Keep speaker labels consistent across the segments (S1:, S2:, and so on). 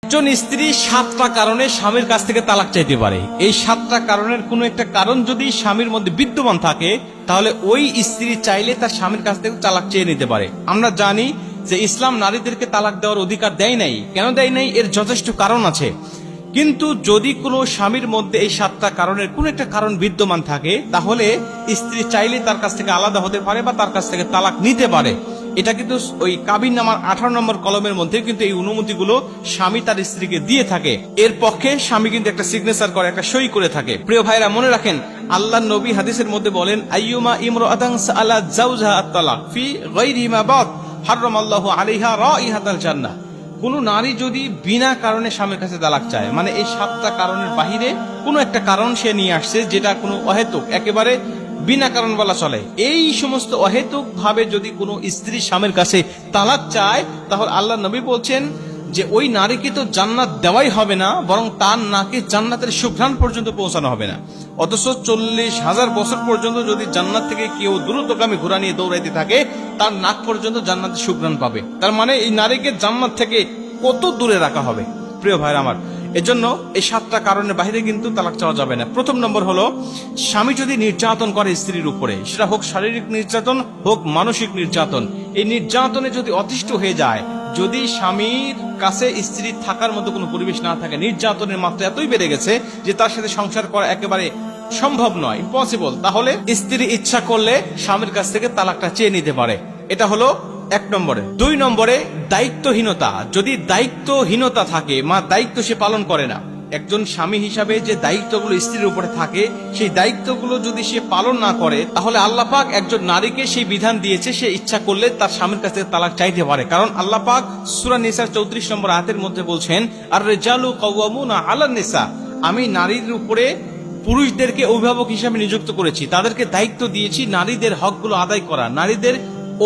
S1: একজন স্ত্রী 7টা কারণে স্বামীর কাছ থেকে তালাক চাইতে পারে। এই 7টা কারণের কোনো একটা কারণ যদি স্বামীর মধ্যে বিদ্যমান থাকে, তাহলে ওই স্ত্রী চাইলে তার স্বামীর কাছ থেকে তালাক চেয়ে নিতে পারে। আমরা জানি যে ইসলাম নারীদেরকে তালাক দেওয়ার অধিকার দেয় নাই। কেন দেয় নাই? এর যথেষ্ট কারণ আছে। কিন্তু যদি কোনো স্বামীর মধ্যে এই 7টা কারণের কোন একটা কারণ বিদ্যমান থাকে, তাহলে স্ত্রী চাইলে তার কাছ থেকে আলাদা হতে পারে বা তার কাছ থেকে তালাক নিতে পারে। এটা কিন্তু ওই কাবিননামার 18 নম্বর কলমের মধ্যে কিন্তু এই অনুমতিগুলো স্বামী তার স্ত্রীকে দিয়ে থাকে। এর পক্ষে স্বামী কিন্তু একটা সিগনেচার করে, একটা সই করে থাকে। প্রিয় ভাইরা, মনে রাখেন আল্লাহর নবী হাদিসের মধ্যে বলেন, আইয়ুমা ইমরাআতান সাআলা যাওজাহা আত-তালাক ফি গায়রি মা বাদ হারামাল্লাহু আলাইহা রাইহাতাল জান্নাহ। কোন নারী যদি বিনা কারণে স্বামীর কাছে তালাক চায়, মানে এই 7টা কারণের বাহিরে কোনো একটা কারণ সে নিয়ে আসছে যেটা কোনো অহেতুক, একেবারে বিনা কারণ বলা চলে, এই সমস্ত অহেতুক ভাবে যদি কোনো স্ত্রী স্বামীর কাছে তালাক চায়, তাহলে আল্লাহ নবী বলছেন যে ওই নারীকে তো জান্নাত দেওয়াই হবে না, বরং তার নাকে জান্নাতের সুঘ্রাণ পর্যন্ত পৌঁছানো হবে না। অথচ 40,000 বছর পর্যন্ত যদি জান্নাত থেকে কেউ দ্রুতগামী ঘোড়া নিয়ে দৌড়াইতে থাকে, তার নাক পর্যন্ত জান্নাতের সুঘ্রাণ পাবে। তার মানে এই নারীকে জান্নাত থেকে কত দূরে রাখা হবে। প্রিয় ভাইরা আমার, এজন্য এই 7টা কারণের বাইরে কিন্তু তালাক চাওয়া যাবে না। প্রথম নম্বর হলো, স্বামী যদি নির্যাতন করে স্ত্রীর উপরে, সেটা হোক শারীরিক নির্যাতন, হোক মানসিক নির্যাতন, এই নির্যাতনে যদি অতিষ্ঠ হয়ে যায়, যদি স্বামীর কাছে স্ত্রী থাকার মতো কোনো পরিবেশ না থাকে, নির্যাতনের মাত্রা এতই বেড়ে গেছে যে তার সাথে সংসার করা একেবারে সম্ভব নয়, ইম্পসিবল, তাহলে স্ত্রী ইচ্ছা করলে স্বামীর কাছ থেকে তালাকটা চেয়ে নিতে পারে। এটা হলো 1 নম্বরে। 2 নম্বরে, দায়িত্বহীনতা। যদি দায়িত্বহীনতা থাকে, দায়িত্ব সে পালন করে না, একজন স্বামী হিসাবে যে দায়িত্বগুলো স্ত্রীর উপরে থাকে, সেই দায়িত্বগুলো যদি সে পালন না করে, তাহলে আল্লাহ পাক একজন নারীকে সেই বিধান দিয়েছে, সে ইচ্ছা করলে তার স্বামীর কাছে তালাক চাইতে পারে। কারণ আল্লাহ পাক সূরা নিসার 34 নম্বর আয়াতের মধ্যে বলছেন, আর রিজালু কাওয়ামুনা আলান নিসা, আমি নারীর উপরে পুরুষদেরকে অভিভাবক হিসাবে নিযুক্ত করেছি, তাদেরকে দায়িত্ব দিয়েছি নারীদের হকগুলো আদায় করা, নারীদের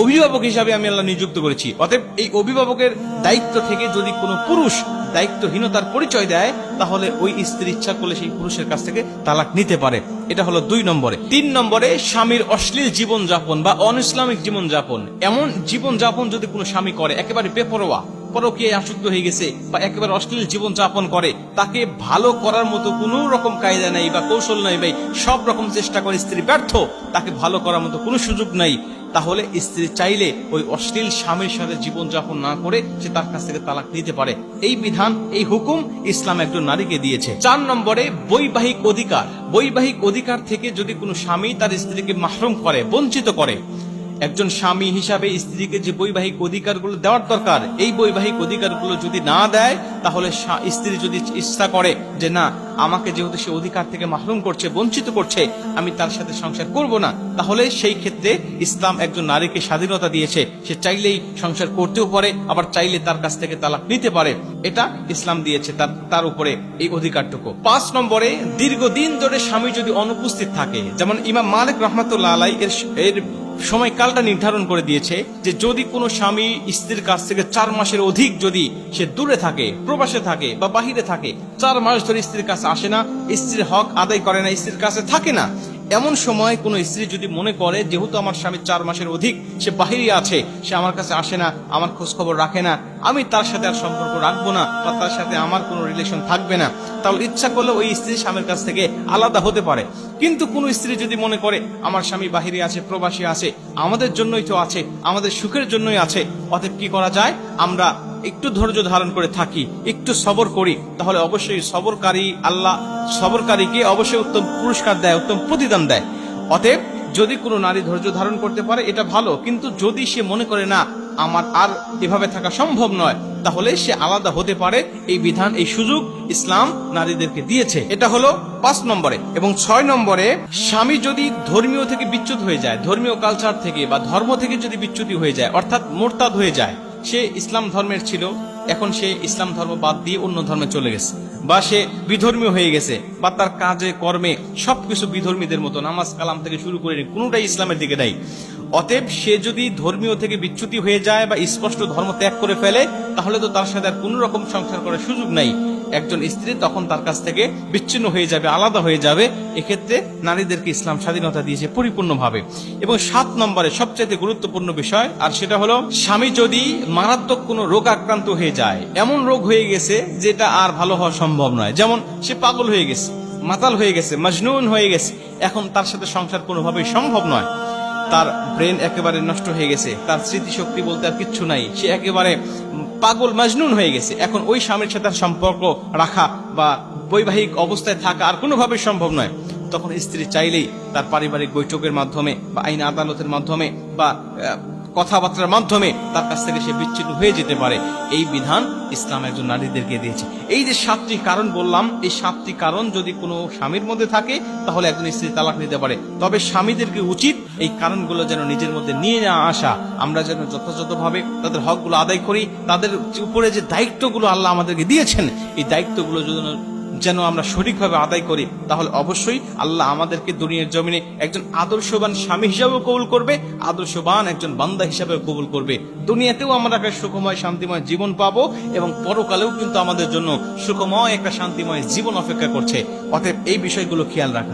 S1: অভিভাবক হিসাবে আমি আল্লাহ নিযুক্ত করেছি। অতএব এই অভিভাবকের দায়িত্ব থেকে যদি কোনো পুরুষ দায়িত্বহীনতার পরিচয় দেয়, তাহলে ওই স্ত্রী ইচ্ছা করলে সেই পুরুষের কাছ থেকে তালাক নিতে পারে। এটা হলো 2 নম্বরে। 3 নম্বরে, স্বামীর অশ্লীল জীবনযাপন বা অনইসলামিক জীবনযাপন। এমন জীবনযাপন যদি কোনো স্বামী করে, একেবারে বেপরোয়া, পরকীয়ায় আসক্ত হয়ে গেছে, বা একেবারে অশ্লীল জীবন যাপন করে, তাকে ভালো করার মতো কোনো রকম কায়দা নাই বা কৌশল নাই, ভাই সব রকম চেষ্টা করে স্ত্রী ব্যর্থ, তাকে ভালো করার মতো কোনো সুযোগ নাই, তাহলে স্ত্রী চাইলে ওই অশ্লীল স্বামীর সাথে জীবন যাপন না করে সে তার কাছ থেকে তালাক নিতে পারে। এই বিধান, এই হুকুম ইসলাম একজন নারীকে দিয়েছে। 4 নম্বরে, বৈবাহিক অধিকার। বৈবাহিক অধিকার থেকে যদি কোনো স্বামী তার স্ত্রীকে মাহরুম করে, বঞ্চিত করে, একজন স্বামী হিসাবে স্ত্রীকে যে বৈবাহিক অধিকারগুলো দেওয়ার দরকার, এই বৈবাহিক অধিকারগুলো যদি না দেয়, তাহলে স্ত্রী যদি ইচ্ছা করে যে না, আমাকে যেহেতু সে অধিকার থেকে মাহরুম করছে, বঞ্চিত করছে, আমি তার সাথে সংসার করব না, তাহলে সেই ক্ষেত্রে ইসলাম একজন নারীকে স্বাধীনতা দিয়েছে, সে চাইলেই সংসার করতেও পারে, আবার চাইলে তার কাছ থেকে তালাক নিতে পারে। এটা ইসলাম দিয়েছে তার উপরে এই অধিকারটুকু। 5 নম্বরে, দীর্ঘদিন ধরে স্বামী যদি অনুপস্থিত থাকে, যেমন ইমাম মালিক রাহমাতুল্লাহ আলাইহি এর সময়কালটা নির্ধারণ করে দিয়েছে যে যদি কোনো স্বামী স্ত্রীর কাছ থেকে 4 মাসের অধিক যদি সে দূরে থাকে, প্রবাসে থাকে বা বাহিরে থাকে, 4 মাস ধরে স্ত্রীর কাছে আসে না, স্ত্রীর হক আদায় করে না, স্ত্রীর কাছে থাকে না, এমন সময় কোন স্ত্রী যদি মনে করে যেহেতু আমার স্বামী 4 মাসের অধিক সে বাহিরে আছে, সে আমার কাছে আসে না, আমার খোঁজ খবর রাখে না, আমি তার সাথে আর সম্পর্ক রাখবো না বা তার সাথে আমার কোনো রিলেশন থাকবে না, তাহলে ইচ্ছা করলে ওই স্ত্রী স্বামীর কাছ থেকে আলাদা হতে পারে। কিন্তু কোন স্ত্রী যদি মনে করে আমার স্বামী বাহিরে আছে, প্রবাসী আছে, আমাদের জন্যই তো আছে, আমাদের সুখের জন্যই আছে, অতএব কি করা যায়, আমরা একটু ধৈর্য ধারণ করে থাকি, একটু সবর করি, তাহলে অবশ্যই সবরকারী আল্লাহ সবরকারীকে অবশ্যই উত্তম পুরস্কার দেয়, উত্তম প্রতিদান দেয়। অতএব যদি কোনো নারী ধৈর্য ধারণ করতে পারে এটা ভালো, কিন্তু যদি সে মনে করে না আমার আর এভাবে থাকা সম্ভব নয়, তাহলে সে আলাদা হতে পারে। এই বিধান, এই সুযোগ ইসলাম নারীদেরকে দিয়েছে। এটা হলো 5 নম্বরে। এবং 6 নম্বরে, স্বামী যদি ধর্মীয় থেকে বিচ্যুত হয়ে যায়, ধর্মীয় কালচার থেকে বা ধর্ম থেকে যদি বিচ্যুতি হয়ে যায়, অর্থাৎ মোরতাদ হয়ে যায়, সে ইসলাম ধর্মের ছিল, এখন সে ইসলাম ধর্ম বাদ দিয়ে অন্য ধর্মে চলে গেছে, বা সে বিধর্মীয় হয়ে গেছে, বা তার কাজে কর্মে সবকিছু বিধর্মীদের মতো, নামাজ কালাম থেকে শুরু করে কোনোটাই ইসলামের দিকে নাই। অতএব সে যদি ধর্মীয় থেকে বিচ্যুতি হয়ে যায় বা স্পষ্ট ধর্ম ত্যাগ করে ফেলে, তাহলে তো তার সাথে আর কোন রকম সংসার করার সুযোগ নাই। একজন স্ত্রী তখন তার কাছ থেকে বিচ্ছিন্ন হয়ে যাবে, আলাদা হয়ে যাবে। এক্ষেত্রে নারীদেরকে ইসলাম স্বাধীনতা দিয়েছে পরিপূর্ণভাবে। এবং 7 নম্বরে সবচেয়ে গুরুত্বপূর্ণ বিষয়, আর সেটা হলো স্বামী যদি মারাত্মক কোনো রোগ আক্রান্ত হয়ে যায়, এমন রোগ হয়ে গেছে যেটা আর ভালো হওয়া সম্ভব নয়, যেমন সে পাগল হয়ে গেছে, মাতাল হয়ে গেছে, মজনুন হয়ে গেছে, এখন তার সাথে সংসার কোনোভাবেই সম্ভব নয়, তার ব্রেন একেবারে নষ্ট হয়ে গেছে, তার স্মৃতিশক্তি বলতে আর কিচ্ছু নাই, সে একেবারে পাগল মজনুন হয়ে গেছে, এখন ওই স্বামীর সাথে সম্পর্ক রাখা বা বৈবাহিক অবস্থায় থাকা আর কোনোভাবে সম্ভব নয়, তখন স্ত্রী চাইলেই তার পারিবারিক বৈঠকের মাধ্যমে বা আইন আদালতের মাধ্যমে বা কথাবার্তার মাধ্যমে তার কাছ থেকে সে বিচ্ছিন্ন হয়ে যেতে পারে। এই বিধান ইসলাম একজন নারীদেরকে দিয়েছে। এই যে 7টি কারণ বললাম, এই 7টি কারণ যদি কোনো স্বামীর মধ্যে থাকে তাহলে একজন স্ত্রী তালাক নিতে পারে। তবে স্বামীদেরকে উচিত এই কারণগুলো যেন নিজের মধ্যে নিয়ে না আসা, আমরা যেন যথাযথভাবে তাদের হকগুলো আদায় করি, তাদের উপরে যে দায়িত্বগুলো আল্লাহ আমাদেরকে দিয়েছেন এই দায়িত্বগুলো যেন আমরা সঠিকভাবে আদায় করি, তাহলে অবশ্যই আল্লাহ আমাদেরকে দুনিয়ার জমিনে একজন আদর্শবান স্বামী হিসাবেও কবুল করবে, আদর্শবান একজন বান্দা হিসাবেও কবুল করবে। দুনিয়াতেও আমরা একটা সুখময় শান্তিময় জীবন পাবো এবং পরকালেও কিন্তু আমাদের জন্য সুখময় একটা শান্তিময় জীবন অপেক্ষা করছে। অতএব এই বিষয়গুলো খেয়াল রাখা।